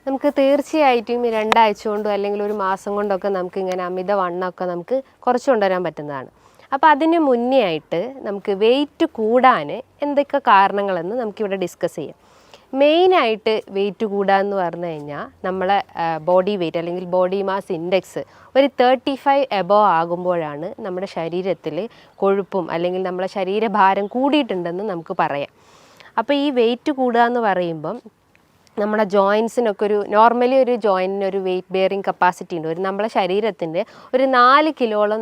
നമുക്ക് തീർച്ചയായിട്ടും ഈ രണ്ടാഴ്ച കൊണ്ടോ അല്ലെങ്കിൽ ഒരു മാസം കൊണ്ടൊക്കെ നമുക്ക് ഇങ്ങനെ അമിതവണ്ണമൊക്കെ നമുക്ക് കുറച്ച് കൊണ്ടുവരാൻ പറ്റുന്നതാണ്. അപ്പോൾ അതിന് മുന്നേ ആയിട്ട് നമുക്ക് വെയിറ്റ് കൂടാൻ എന്തൊക്കെ കാരണങ്ങളെന്ന് നമുക്കിവിടെ ഡിസ്കസ് ചെയ്യാം. മെയിനായിട്ട് വെയിറ്റ് കൂടാന്ന് പറഞ്ഞു കഴിഞ്ഞാൽ നമ്മളെ ബോഡി വെയിറ്റ് അല്ലെങ്കിൽ ബോഡി മാസ് ഇൻഡെക്സ് ഒരു 35 എബോവ് ആകുമ്പോഴാണ് നമ്മുടെ ശരീരത്തിൽ കൊഴുപ്പും അല്ലെങ്കിൽ നമ്മളെ ശരീരഭാരം കൂടിയിട്ടുണ്ടെന്ന് നമുക്ക് പറയാം. അപ്പോൾ ഈ വെയിറ്റ് കൂടുക എന്ന് പറയുമ്പം നമ്മുടെ ജോയിൻസിനൊക്കെ നോർമലി ഒരു ജോയിൻറ്റിന് ഒരു വെയിറ്റ് ബെയറിങ് കപ്പാസിറ്റി ഉണ്ട്. നമ്മളെ ശരീരത്തിൻ്റെ ഒരു 4 കിലോളം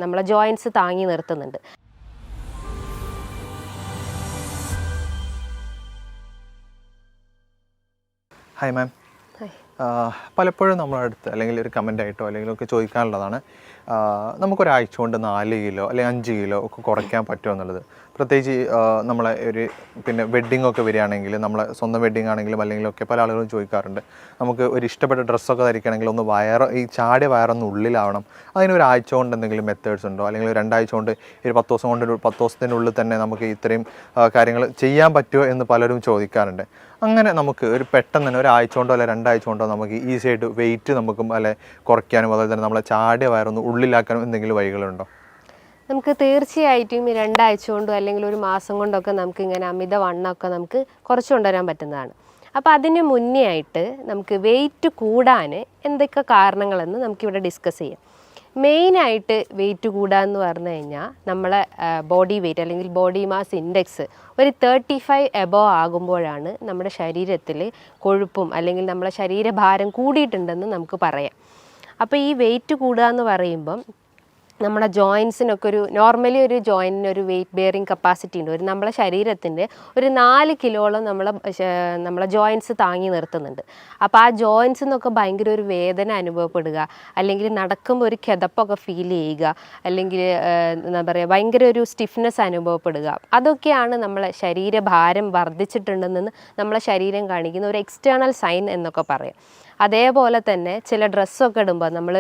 നമ്മളെ ജോയിൻസ് താങ്ങി നിർത്തുന്നുണ്ട്. ഹായ് മാം, പലപ്പോഴും നമ്മുടെ അടുത്ത് അല്ലെങ്കിൽ ഒരു കമൻ്റ് ആയിട്ടോ അല്ലെങ്കിൽ ഒക്കെ ചോദിക്കാനുള്ളതാണ്, നമുക്കൊരാഴ്ച കൊണ്ട് 4 കിലോ അല്ലെങ്കിൽ 5 കിലോ ഒക്കെ കുറയ്ക്കാൻ പറ്റുമോ എന്നുള്ളത്. പ്രത്യേകിച്ച് നമ്മളെ പിന്നെ വെഡ്ഡിംഗ് ഒക്കെ വരികയാണെങ്കിൽ, നമ്മളെ സ്വന്തം വെഡ്ഡിംഗ് ആണെങ്കിലും അല്ലെങ്കിലൊക്കെ പല ആളുകളും ചോദിക്കാറുണ്ട്, നമുക്ക് ഒരു ഇഷ്ടപ്പെട്ട ഡ്രസ്സൊക്കെ ധരിക്കണമെങ്കിൽ ഒന്ന് ഈ ചാടിയ വയറൊന്ന് ഉള്ളിലാവണം, അതിന് ഒരാഴ്ച കൊണ്ട് എന്തെങ്കിലും മെത്തേഡ്സ് ഉണ്ടോ, അല്ലെങ്കിൽ 2 ആഴ്ച കൊണ്ട് 10 ദിവസം കൊണ്ട് 10 ദിവസത്തിനുള്ളിൽ തന്നെ നമുക്ക് ഇത്രയും കാര്യങ്ങൾ ചെയ്യാൻ പറ്റുമോ എന്ന് പലരും ചോദിക്കാറുണ്ട്. അങ്ങനെ നമുക്ക് പെട്ടെന്ന് തന്നെ ഒരാഴ്ച കൊണ്ടോ അല്ലെ 2 ആഴ്ച കൊണ്ടോ നമുക്ക് ഈസി ആയിട്ട് വെയിറ്റ് നമുക്ക് കുറയ്ക്കാനും അതുപോലെ തന്നെ നമ്മളെ ചാടിയ വയറൊന്ന് ഉള്ളിലാക്കാനും എന്തെങ്കിലും വഴികളുണ്ടോ? നമുക്ക് തീർച്ചയായിട്ടും ഈ 2 ആഴ്ച കൊണ്ടോ അല്ലെങ്കിൽ ഒരു മാസം കൊണ്ടൊക്കെ നമുക്ക് ഇങ്ങനെ അമിതവണ്ണമൊക്കെ നമുക്ക് കുറച്ച് കൊണ്ടുവരാൻ പറ്റുന്നതാണ്. അപ്പോൾ അതിന് മുന്നേ ആയിട്ട് നമുക്ക് വെയിറ്റ് കൂടാൻ എന്തൊക്കെ കാരണങ്ങളെന്ന് നമുക്കിവിടെ ഡിസ്കസ് ചെയ്യാം. മെയിനായിട്ട് വെയിറ്റ് കൂടുക എന്ന് പറഞ്ഞു കഴിഞ്ഞാൽ നമ്മളെ ബോഡി വെയിറ്റ് അല്ലെങ്കിൽ ബോഡി മാസ് ഇൻഡെക്സ് ഒരു 35 എബോവ് ആകുമ്പോഴാണ് നമ്മുടെ ശരീരത്തിൽ കൊഴുപ്പും അല്ലെങ്കിൽ നമ്മളെ ശരീരഭാരം കൂടിയിട്ടുണ്ടെന്ന് നമുക്ക് പറയാം. അപ്പോൾ ഈ വെയിറ്റ് കൂടുക എന്ന് പറയുമ്പം നമ്മുടെ ജോയിൻസിനൊക്കെ നോർമലി ഒരു ജോയിൻറ്റിന് ഒരു വെയിറ്റ് ബെയറിങ് കപ്പാസിറ്റി ഉണ്ട്. നമ്മളെ ശരീരത്തിൻ്റെ ഒരു 4 കിലോളം നമ്മളെ ജോയിൻസ് താങ്ങി നിർത്തുന്നുണ്ട്. അപ്പോൾ ആ ജോയിൻസിൽ നിന്നൊക്കെ ഭയങ്കര ഒരു വേദന അനുഭവപ്പെടുക, അല്ലെങ്കിൽ നടക്കുമ്പോൾ ഒരു കിതപ്പൊക്കെ ഫീൽ ചെയ്യുക, അല്ലെങ്കിൽ എന്താ പറയുക ഭയങ്കര ഒരു സ്റ്റിഫ്നെസ് അനുഭവപ്പെടുക, അതൊക്കെയാണ് നമ്മളെ ശരീരഭാരം വർദ്ധിച്ചിട്ടുണ്ടെന്ന് നമ്മളെ ശരീരം കാണിക്കുന്ന ഒരു എക്സ്റ്റേണൽ സൈൻ എന്നൊക്കെ പറയാം. അതേപോലെ തന്നെ ചില ഡ്രസ്സൊക്കെ ഇടുമ്പോൾ നമ്മൾ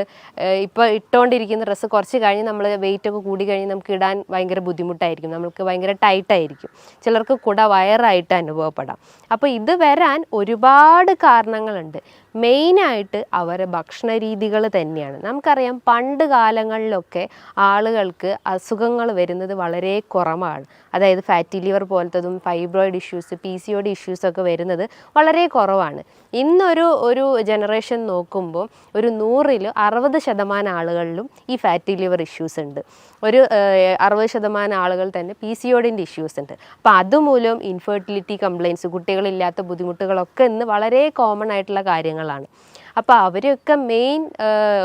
ഇപ്പോൾ ഇട്ടുകൊണ്ടിരിക്കുന്ന ഡ്രസ്സ് കുറച്ച് കഴിഞ്ഞ് നമ്മൾ വെയിറ്റൊക്കെ കൂടി കഴിഞ്ഞ് നമുക്ക് ഇടാൻ ഭയങ്കര ബുദ്ധിമുട്ടായിരിക്കും, നമുക്ക് ഭയങ്കര ടൈറ്റായിരിക്കും, ചിലർക്ക് വയറായിട്ട് അനുഭവപ്പെടാം. അപ്പോൾ ഇത് വരാൻ ഒരുപാട് കാരണങ്ങളുണ്ട്. മെയിനായിട്ട് അവരെ ഭക്ഷണ രീതികൾ തന്നെയാണ്. നമുക്കറിയാം പണ്ട് കാലങ്ങളിലൊക്കെ ആളുകൾക്ക് അസുഖങ്ങൾ വരുന്നത് വളരെ കുറവാണ്. അതായത് ഫാറ്റി ലിവർ പോലത്തതും ഫൈബ്രോയിഡ് ഇഷ്യൂസ്, PCOD ഇഷ്യൂസൊക്കെ വരുന്നത് വളരെ കുറവാണ്. ഇന്നൊരു ജനറേഷൻ നോക്കുമ്പോൾ ഒരു 100-ൽ 60% ആളുകളിലും ഈ ഫാറ്റി ലിവർ ഇഷ്യൂസ് ഉണ്ട്. ഒരു 60% ആളുകൾ തന്നെ PCODൻ്റെ ഇഷ്യൂസ് ഉണ്ട്. അപ്പോൾ അതുമൂലം ഇൻഫെർട്ടിലിറ്റി കംപ്ലയിൻസ്, കുട്ടികളില്ലാത്ത ബുദ്ധിമുട്ടുകളൊക്കെ ഇന്ന് വളരെ കോമൺ ആയിട്ടുള്ള കാര്യങ്ങളാണ്. അപ്പോൾ അവരൊക്കെ മെയിൻ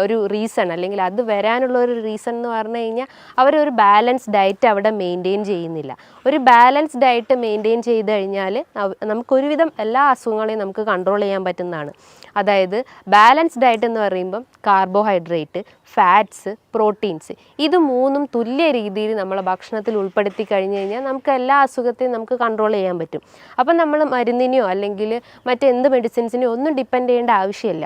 ഒരു റീസൺ അല്ലെങ്കിൽ അത് വരാനുള്ള ഒരു റീസൺ എന്ന് പറഞ്ഞു കഴിഞ്ഞാൽ അവരൊരു ബാലൻസ് ഡയറ്റ് അവിടെ മെയിൻറ്റെയിൻ ചെയ്യുന്നില്ല. ഒരു ബാലൻസ് ഡയറ്റ് മെയിൻറ്റെയിൻ ചെയ്ത് കഴിഞ്ഞാൽ നമുക്കൊരുവിധം എല്ലാ അസുഖങ്ങളെയും നമുക്ക് കൺട്രോൾ ചെയ്യാൻ പറ്റുന്നതാണ്. അതായത് ബാലൻസ് ഡയറ്റ് എന്ന് പറയുമ്പം കാർബോഹൈഡ്രേറ്റ്, ഫാറ്റ്സ്, പ്രോട്ടീൻസ്, ഇത് 3ഉം തുല്യ രീതിയിൽ നമ്മളെ ഭക്ഷണത്തിൽ ഉൾപ്പെടുത്തി കഴിഞ്ഞ് കഴിഞ്ഞാൽ നമുക്ക് എല്ലാ അസുഖത്തെയും നമുക്ക് കൺട്രോൾ ചെയ്യാൻ പറ്റും. അപ്പം നമ്മൾ മരുന്നിനെയോ അല്ലെങ്കിൽ മറ്റെന്ത് മെഡിസിൻസിനെയോ ഒന്നും ഡിപ്പെൻഡ് ചെയ്യേണ്ട ആവശ്യമില്ല.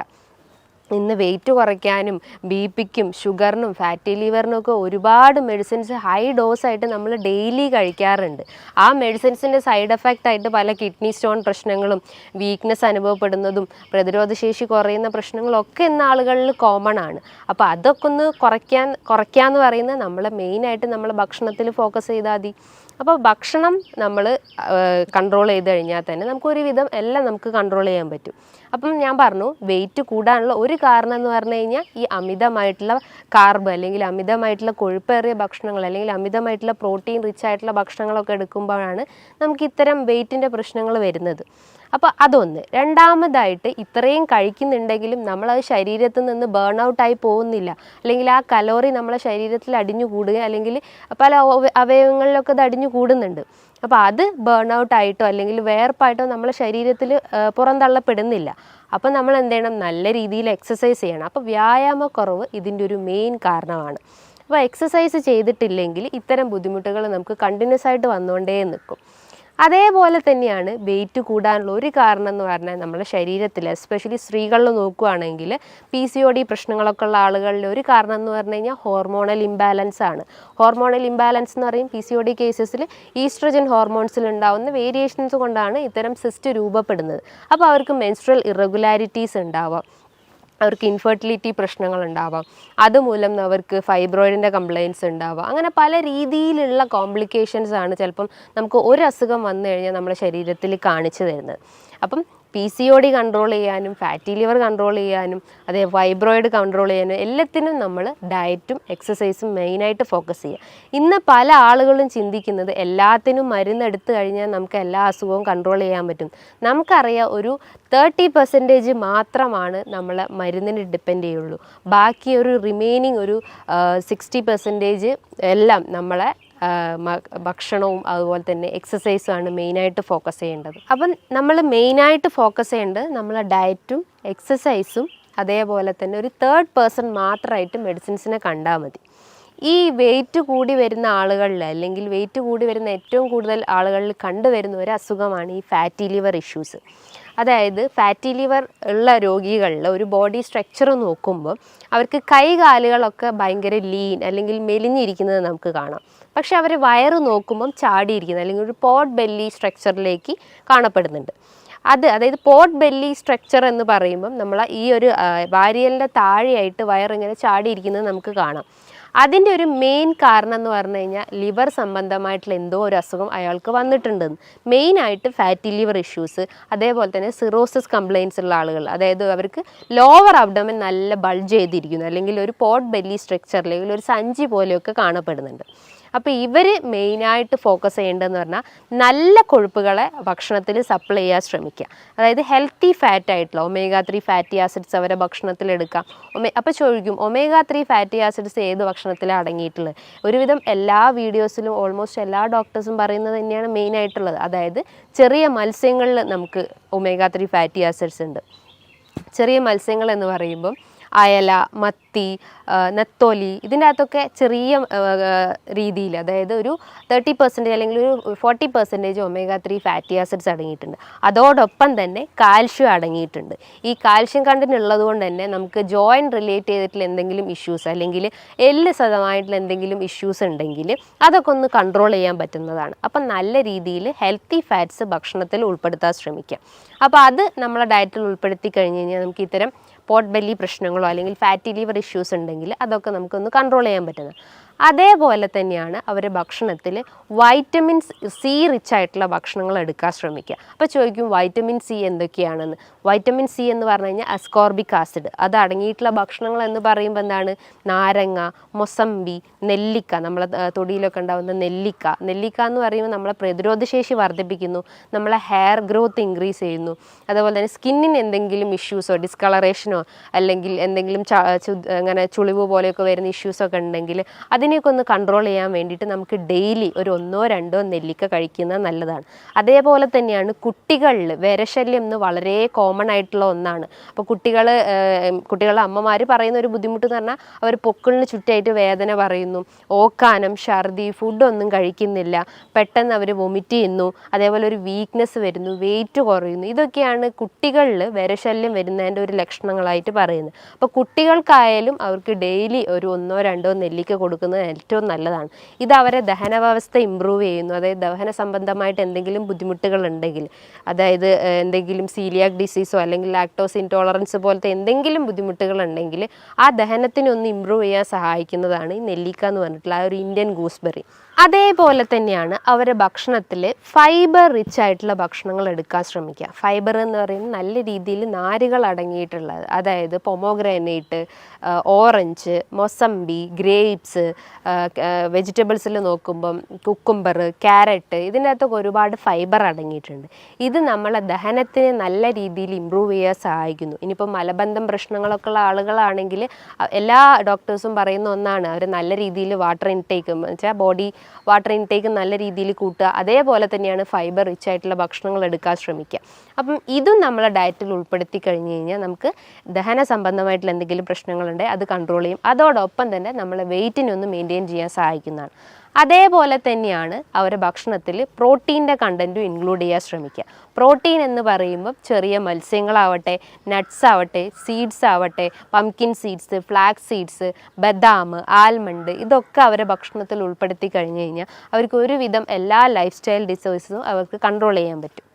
ഇന്ന് വെയിറ്റ് കുറയ്ക്കാനും BP-ക്കും ഷുഗറിനും ഫാറ്റി ലിവറിനൊക്കെ ഒരുപാട് മെഡിസിൻസ് ഹൈ ഡോസായിട്ട് നമ്മൾ ഡെയിലി കഴിക്കാറുണ്ട്. ആ മെഡിസിൻസിൻ്റെ സൈഡ് എഫക്റ്റ് ആയിട്ട് പല കിഡ്നി സ്റ്റോൺ പ്രശ്നങ്ങളും, വീക്ക്നെസ് അനുഭവപ്പെടുന്നതും, പ്രതിരോധശേഷി കുറയുന്ന പ്രശ്നങ്ങളൊക്കെ ഇന്ന് ആളുകളിൽ കോമൺ ആണ്. അപ്പോൾ അതൊക്കെ ഒന്ന് കുറയ്ക്കാന്ന് പറയുന്നത് നമ്മൾ മെയിനായിട്ട് നമ്മൾ ഭക്ഷണത്തിൽ ഫോക്കസ് ചെയ്താൽ മതി. അപ്പോൾ ഭക്ഷണം നമ്മൾ കൺട്രോൾ ചെയ്ത് കഴിഞ്ഞാൽ തന്നെ നമുക്കൊരുവിധം എല്ലാം നമുക്ക് കൺട്രോൾ ചെയ്യാൻ പറ്റും. അപ്പം ഞാൻ പറഞ്ഞു വെയിറ്റ് കൂടാനുള്ള ഒരു കാരണം എന്ന് പറഞ്ഞു കഴിഞ്ഞാൽ ഈ അമിതമായിട്ടുള്ള കാർബ് അല്ലെങ്കിൽ അമിതമായിട്ടുള്ള കൊഴുപ്പേറിയ ഭക്ഷണങ്ങൾ അല്ലെങ്കിൽ അമിതമായിട്ടുള്ള പ്രോട്ടീൻ റിച്ച് ആയിട്ടുള്ള ഭക്ഷണങ്ങളൊക്കെ എടുക്കുമ്പോഴാണ് നമുക്ക് ഇത്തരം വെയിറ്റിൻ്റെ പ്രശ്നങ്ങൾ വരുന്നത്. അപ്പോൾ അതൊന്ന്. രണ്ടാമതായിട്ട് ഇത്രയും കഴിക്കുന്നുണ്ടെങ്കിലും നമ്മളത് ശരീരത്തിൽ നിന്ന് ബേൺ ഔട്ടായി പോകുന്നില്ല, അല്ലെങ്കിൽ ആ കലോറി നമ്മളെ ശരീരത്തിൽ അടിഞ്ഞു കൂടുക അല്ലെങ്കിൽ പല അവയവങ്ങളിലൊക്കെ അത് അടിഞ്ഞു കൂടുന്നുണ്ട്. അപ്പോൾ അത് ബേൺ ഔട്ടായിട്ടോ അല്ലെങ്കിൽ വേർപ്പായിട്ടോ നമ്മളെ ശരീരത്തിൽ പുറന്തള്ളപ്പെടുന്നില്ല. അപ്പോൾ നമ്മൾ എന്ത് ചെയ്യണം? നല്ല രീതിയിൽ എക്സസൈസ് ചെയ്യണം. അപ്പോൾ വ്യായാമക്കുറവ് ഇതിൻ്റെ ഒരു മെയിൻ കാരണമാണ്. അപ്പോൾ എക്സസൈസ് ചെയ്തിട്ടില്ലെങ്കിൽ ഇത്തരം ബുദ്ധിമുട്ടുകൾ നമുക്ക് കണ്ടിന്യൂസ് ആയിട്ട് വന്നുകൊണ്ടേ നിൽക്കും. അതേപോലെ തന്നെയാണ് വെയിറ്റ് കൂടാനുള്ള ഒരു കാരണം എന്ന് പറഞ്ഞാൽ നമ്മുടെ ശരീരത്തിൽ എസ്പെഷ്യലി സ്ത്രീകളിൽ നോക്കുകയാണെങ്കിൽ PCOD പ്രശ്നങ്ങളൊക്കെ ഉള്ള ആളുകളിൽ ഒരു കാരണം എന്ന് പറഞ്ഞു കഴിഞ്ഞാൽ ഹോർമോണൽ ഇംബാലൻസ് ആണ്. ഹോർമോണൽ ഇംബാലൻസ് എന്ന് പറയും PCOD കേസസിൽ ഈസ്ട്രജൻ ഹോർമോൺസിൽ ഉണ്ടാകുന്ന വേരിയേഷൻസ് കൊണ്ടാണ് ഇത്തരം സിസ്റ്റ് രൂപപ്പെടുന്നത്. അപ്പോൾ അവർക്ക് മെൻസ്ട്രൽ ഇറഗുലാരിറ്റീസ് ഉണ്ടാവാം, അവർക്ക് ഇൻഫെർട്ടിലിറ്റി പ്രശ്നങ്ങൾ ഉണ്ടാവാം, അതുമൂലം അവർക്ക് ഫൈബ്രോയിഡിൻ്റെ കംപ്ലയിൻസ് ഉണ്ടാവാം. അങ്ങനെ പല രീതിയിലുള്ള കോംപ്ലിക്കേഷൻസ് ആണ് ചിലപ്പം നമുക്ക് ഒരു അസുഖം വന്നു കഴിഞ്ഞാൽ നമ്മുടെ ശരീരത്തിൽ കാണിച്ചു തരുന്നത്. അപ്പം PCOD കൺട്രോൾ ചെയ്യാനും ഫാറ്റി ലിവർ കൺട്രോൾ ചെയ്യാനും അതേ ഫൈബ്രോയിഡ് കൺട്രോൾ ചെയ്യാനും എല്ലാത്തിനും നമ്മൾ ഡയറ്റും എക്സസൈസും മെയിനായിട്ട് ഫോക്കസ് ചെയ്യുക. ഇന്ന് പല ആളുകളും ചിന്തിക്കുന്നത് എല്ലാത്തിനും മരുന്നെടുത്ത് കഴിഞ്ഞാൽ നമുക്ക് എല്ലാ അസുഖവും കൺട്രോൾ ചെയ്യാൻ പറ്റും. നമുക്കറിയാം ഒരു 30% മാത്രമാണ് നമ്മൾ മരുന്നിന് ഡിപ്പെൻഡ് ചെയ്യുള്ളൂ. ബാക്കി ഒരു റിമൈനിങ് ഒരു 60% എല്ലാം നമ്മളെ ഭക്ഷണവും അതുപോലെ തന്നെ എക്സസൈസും ആണ് മെയിനായിട്ട് ഫോക്കസ് ചെയ്യേണ്ടത്. അപ്പം നമ്മൾ മെയിനായിട്ട് ഫോക്കസ് ചെയ്യേണ്ടത് നമ്മളെ ഡയറ്റും എക്സസൈസും അതേപോലെ തന്നെ ഒരു 3rd മാത്രമായിട്ട് മെഡിസിൻസിനെ കണ്ടാൽ മതി. ഈ വെയിറ്റ് കൂടി വരുന്ന ആളുകളിൽ അല്ലെങ്കിൽ വെയിറ്റ് കൂടി വരുന്ന ഏറ്റവും കൂടുതൽ ആളുകളിൽ കണ്ടുവരുന്ന ഒരു അസുഖമാണ് ഈ ഫാറ്റി ലിവർ ഇഷ്യൂസ്. അതായത് ഫാറ്റി ലിവർ ഉള്ള രോഗികളിൽ ഒരു ബോഡി സ്ട്രക്ചർ നോക്കുമ്പോൾ അവർക്ക് കൈകാലുകളൊക്കെ ഭയങ്കര ലീൻ അല്ലെങ്കിൽ മെലിഞ്ഞിരിക്കുന്നത് നമുക്ക് കാണാം. പക്ഷെ അവർ വയറ് നോക്കുമ്പം ചാടിയിരിക്കുന്നത് അല്ലെങ്കിൽ ഒരു പോട്ട് ബെല്ലി സ്ട്രക്ചറിലേക്ക് കാണപ്പെടുന്നുണ്ട്. അതായത് പോട്ട് ബെല്ലി സ്ട്രക്ചർ എന്ന് പറയുമ്പം നമ്മൾ ഈ ഒരു വാരിയലിൻ്റെ താഴെയായിട്ട് വയറിങ്ങനെ ചാടിയിരിക്കുന്നത് നമുക്ക് കാണാം. അതിൻ്റെ ഒരു മെയിൻ കാരണം എന്ന് പറഞ്ഞു കഴിഞ്ഞാൽ ലിവർ സംബന്ധമായിട്ടുള്ള എന്തോ ഒരു അസുഖം അയാൾക്ക് വന്നിട്ടുണ്ടെന്ന്. മെയിനായിട്ട് ഫാറ്റി ലിവർ ഇഷ്യൂസ്, അതേപോലെ തന്നെ സിറോസിസ് കംപ്ലയിൻസ് ഉള്ള ആളുകൾ, അതായത് അവർക്ക് ലോവർ അബ്ഡോമൻ നല്ല ബൾജ് ചെയ്തിരിക്കുന്നു അല്ലെങ്കിൽ ഒരു പോട്ട് ബെല്ലി സ്ട്രക്ചർ അല്ലെങ്കിൽ ഒരു സഞ്ചി പോലെയൊക്കെ കാണപ്പെടുന്നുണ്ട്. അപ്പോൾ ഇവർ മെയിനായിട്ട് ഫോക്കസ് ചെയ്യേണ്ടതെന്ന് പറഞ്ഞാൽ നല്ല കൊഴുപ്പുകളെ ഭക്ഷണത്തിൽ സപ്ലൈ ചെയ്യാൻ ശ്രമിക്കുക. അതായത് ഹെൽത്തി ഫാറ്റ് ആയിട്ടുള്ള omega-3 ഫാറ്റി ആസിഡ്സ് അവരെ ഭക്ഷണത്തിൽ എടുക്കാം. അപ്പോൾ ചോദിക്കും omega-3 ഫാറ്റി ആസിഡ്സ് ഏത് ഭക്ഷണത്തിലാണ് അടങ്ങിയിട്ടുള്ളത്? ഒരുവിധം എല്ലാ വീഡിയോസിലും ഓൾമോസ്റ്റ് എല്ലാ ഡോക്ടേഴ്സും പറയുന്നത് തന്നെയാണ് മെയിനായിട്ടുള്ളത്. അതായത് ചെറിയ മത്സ്യങ്ങളിൽ നമുക്ക് omega-3 ഫാറ്റി ആസിഡ്സ് ഉണ്ട്. ചെറിയ മത്സ്യങ്ങൾ എന്ന് പറയുമ്പം അയല, മത്തി, നെത്തോലി, ഇതിൻ്റെ അകത്തൊക്കെ ചെറിയ രീതിയിൽ അതായത് ഒരു 30% അല്ലെങ്കിൽ ഒരു 40% omega-3 ഫാറ്റി ആസിഡ്സ് അടങ്ങിയിട്ടുണ്ട്. അതോടൊപ്പം തന്നെ കാൽഷ്യം അടങ്ങിയിട്ടുണ്ട്. ഈ കാൽഷ്യം കണ്ടന്റ് ഉള്ളത് കൊണ്ട് തന്നെ നമുക്ക് ജോയിൻറ്റ് റിലേറ്റ് ചെയ്തിട്ടുള്ള എന്തെങ്കിലും ഇഷ്യൂസ് അല്ലെങ്കിൽ എല്ല് സതമായിട്ടുള്ള എന്തെങ്കിലും ഇഷ്യൂസ് ഉണ്ടെങ്കിൽ അതൊക്കെ ഒന്ന് കൺട്രോൾ ചെയ്യാൻ പറ്റുന്നതാണ്. അപ്പം നല്ല രീതിയിൽ ഹെൽത്തി ഫാറ്റ്സ് ഭക്ഷണത്തിൽ ഉൾപ്പെടുത്താൻ ശ്രമിക്കാം. അപ്പോൾ അത് നമ്മളെ ഡയറ്റിൽ ഉൾപ്പെടുത്തി കഴിഞ്ഞ് കഴിഞ്ഞാൽ നമുക്ക് ഇത്തരം പോട്ട് ബെല്ലി പ്രശ്നങ്ങളോ അല്ലെങ്കിൽ ഫാറ്റി ലിവർ ഇഷ്യൂസ് ഉണ്ടെങ്കിൽ അതൊക്കെ നമുക്കൊന്ന് കൺട്രോൾ ചെയ്യാൻ പറ്റുന്നത്. അതേപോലെ തന്നെയാണ് അവരുടെ ഭക്ഷണത്തിൽ വൈറ്റമിൻ സി റിച്ച് ആയിട്ടുള്ള ഭക്ഷണങ്ങൾ എടുക്കാൻ ശ്രമിക്കുക. അപ്പോൾ ചോദിക്കും വൈറ്റമിൻ സി എന്തൊക്കെയാണെന്ന്. വൈറ്റമിൻ സി എന്ന് പറഞ്ഞു കഴിഞ്ഞാൽ അസ്കോർബിക് ആസിഡ് അത് അടങ്ങിയിട്ടുള്ള ഭക്ഷണങ്ങൾ എന്ന് പറയുമ്പോൾ എന്താണ്? നാരങ്ങ, മൊസമ്പി, നെല്ലിക്ക, നമ്മളെ തൊടിയിലൊക്കെ ഉണ്ടാകുന്ന നെല്ലിക്ക എന്ന് പറയുമ്പോൾ നമ്മളെ പ്രതിരോധശേഷി വർദ്ധിപ്പിക്കുന്നു, നമ്മളെ ഹെയർ ഗ്രോത്ത് ഇൻക്രീസ് ചെയ്യുന്നു. അതുപോലെ തന്നെ സ്കിന്നിന് എന്തെങ്കിലും ഇഷ്യൂസോ ഡിസ്കളറേഷനോ അല്ലെങ്കിൽ എന്തെങ്കിലും അങ്ങനെ ചുളിവ് പോലെയൊക്കെ വരുന്ന ഇഷ്യൂസൊക്കെ ഉണ്ടെങ്കിൽ അതിനെയൊക്കെ ഒന്ന് കൺട്രോൾ ചെയ്യാൻ വേണ്ടിയിട്ട് നമുക്ക് ഡെയിലി ഒരു 1-2 നെല്ലിക്ക കഴിക്കുന്നത് നല്ലതാണ്. അതേപോലെ തന്നെയാണ് കുട്ടികളിൽ വിരശല്യം എന്ന് വളരെ കോമൺ ആയിട്ടുള്ള ഒന്നാണ്. അപ്പോൾ കുട്ടികളുടെ അമ്മമാർ പറയുന്ന ഒരു ബുദ്ധിമുട്ട് എന്ന് പറഞ്ഞാൽ അവർ പൊക്കിളിന് ചുറ്റായിട്ട് വേദന പറയുന്നു, ഓക്കാനം, ഛർദി, ഫുഡൊന്നും കഴിക്കുന്നില്ല, പെട്ടെന്ന് അവർ വൊമിറ്റ് ചെയ്യുന്നു, അതേപോലെ ഒരു വീക്ക്നെസ് വരുന്നു, വെയിറ്റ് കുറയുന്നു. ഇതൊക്കെയാണ് കുട്ടികളിൽ വിരശല്യം വരുന്നതിൻ്റെ ഒരു ലക്ഷണങ്ങളായിട്ട് പറയുന്നത്. അപ്പോൾ കുട്ടികൾക്കായാലും അവർക്ക് ഡെയിലി ഒരു 1-2 നെല്ലിക്ക കൊടുക്കുന്നത് ഏറ്റവും നല്ലതാണ്. ഇത് അവരെ ദഹന വ്യവസ്ഥ ഇമ്പ്രൂവ് ചെയ്യുന്നു. അതായത് ദഹന സംബന്ധമായിട്ട് എന്തെങ്കിലും ബുദ്ധിമുട്ടുകൾ ഉണ്ടെങ്കിൽ, അതായത് എന്തെങ്കിലും സീലിയാക് ഡിസീസോ അല്ലെങ്കിൽ ലാക്ടോസ് ഇൻടോളറൻസ് പോലത്തെ എന്തെങ്കിലും ബുദ്ധിമുട്ടുകൾ ഉണ്ടെങ്കിൽ ആ ദഹനത്തിനൊന്ന് ഇമ്പ്രൂവ് ചെയ്യാൻ സഹായിക്കുന്നതാണ് ഈ നെല്ലിക്ക എന്ന് പറഞ്ഞിട്ടുള്ള ആ ഒരു ഇന്ത്യൻ ഗൂസ്ബെറി. അതേപോലെ തന്നെയാണ് അവരുടെ ഭക്ഷണത്തിൽ ഫൈബർ റിച്ച് ആയിട്ടുള്ള ഭക്ഷണങ്ങൾ എടുക്കാൻ ശ്രമിക്കുക. ഫൈബർ എന്ന് പറയുന്നത് നല്ല രീതിയിൽ നാരുകൾ അടങ്ങിയിട്ടുള്ളത്, അതായത് പൊമോഗ്രാനൈറ്റ്, ഓറഞ്ച്, മൊസമ്പി, ഗ്രേപ്സ്, വെജിറ്റബിൾസിൽ നോക്കുമ്പം കുക്കുംബർ, ക്യാരറ്റ്, ഇതിൻ്റെ അകത്തൊക്കെ ഒരുപാട് ഫൈബർ അടങ്ങിയിട്ടുണ്ട്. ഇത് നമ്മളെ ദഹനത്തിനെ നല്ല രീതിയിൽ ഇമ്പ്രൂവ് ചെയ്യാൻ സഹായിക്കുന്നു. ഇനിയിപ്പോൾ മലബന്ധം പ്രശ്നങ്ങളൊക്കെ ഉള്ള ആളുകളാണെങ്കിൽ എല്ലാ ഡോക്ടേഴ്സും പറയുന്ന ഒന്നാണ് അവർ നല്ല രീതിയിൽ വാട്ടർ ഇൻടേക്ക് എന്ന് വെച്ചാൽ ബോഡി വാട്ടർ ഇൻടേക്ക് നല്ല രീതിയിൽ കൂട്ടുക. അതേപോലെ തന്നെയാണ് ഫൈബർ റിച്ച് ആയിട്ടുള്ള ഭക്ഷണങ്ങൾ എടുക്കാൻ ശ്രമിക്കുക. അപ്പം ഇതും നമ്മളെ ഡയറ്റിൽ ഉൾപ്പെടുത്തി കഴിഞ്ഞ് കഴിഞ്ഞാൽ നമുക്ക് ദഹന സംബന്ധമായിട്ടുള്ള എന്തെങ്കിലും പ്രശ്നങ്ങളുണ്ടെങ്കിൽ അത് കൺട്രോൾ ചെയ്യും. അതോടൊപ്പം തന്നെ നമ്മളെ വെയിറ്റിനെ ഒന്ന് മെയിൻറ്റെയിൻ ചെയ്യാൻ സഹായിക്കുന്നതാണ്. അതേപോലെ തന്നെയാണ് അവരുടെ ഭക്ഷണത്തിൽ പ്രോട്ടീൻ്റെ കണ്ടൻറ്റും ഇൻക്ലൂഡ് ചെയ്യാൻ ശ്രമിക്കുക. പ്രോട്ടീൻ എന്ന് പറയുമ്പോൾ ചെറിയ മത്സ്യങ്ങളാവട്ടെ, നട്ട്സ് ആവട്ടെ, സീഡ്സ് ആവട്ടെ, പംകിൻ സീഡ്സ്, ഫ്ലാക്സ് സീഡ്സ്, ബദാം, ആൽമണ്ട്, ഇതൊക്കെ അവരുടെ ഭക്ഷണത്തിൽ ഉൾപ്പെടുത്തി കഴിഞ്ഞ് കഴിഞ്ഞാൽ അവർക്ക് ഒരുവിധം എല്ലാ ലൈഫ് സ്റ്റൈൽ ഡിസോഴ്സും അവർക്ക് കൺട്രോൾ ചെയ്യാൻ പറ്റും.